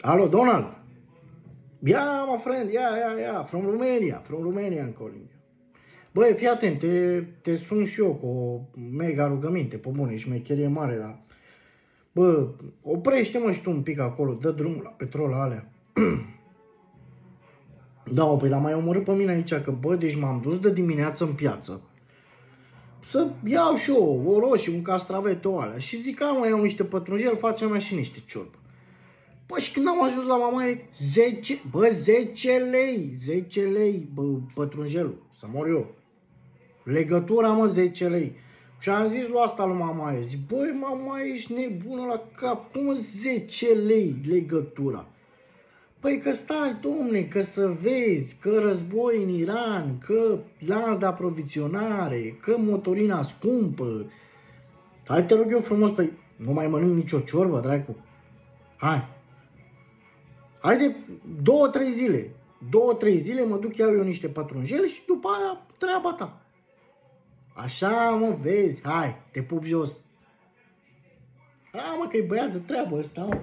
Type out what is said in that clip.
Hello, Donald. Yeah, my friend, yeah, from Romania I'm calling you. Băi, fii atent, te sun și eu cu o mega rugăminte, pe bune, șmecherie mare, dar... Bă, oprește-mă și tu un pic acolo, dă drumul la petrol alea. Da, păi, dar m-ai omorât pe mine aici, că bă, deci m-am dus de dimineață în piață să iau și eu o roșie, un castravet, o alea. Și zic, mă, iau niște pătrunjel, facem și niște ciorbă. Bă, și când am ajuns la mamaie, 10 lei, bă, pătrunjelul, să mor eu. Legătura, mă, 10 lei. Și am zis la asta lui mamaie, zic, băi, mamaie, ești nebună la cap, cum 10 lei legătura? Păi că stai, domne, că să vezi, că război în Iran, că lanț de aprovizionare, că motorina scumpă. Hai, te rog eu frumos, păi nu mai mănânc nicio ciorbă, dracu. Hai. Haide 2-3 zile. 2-3 zile mă duc, iau eu niște pătrunjeli și după aia treaba ta. Așa, mă, vezi, hai, te pup jos. Mă, că e băiat de treabă ăsta, mă.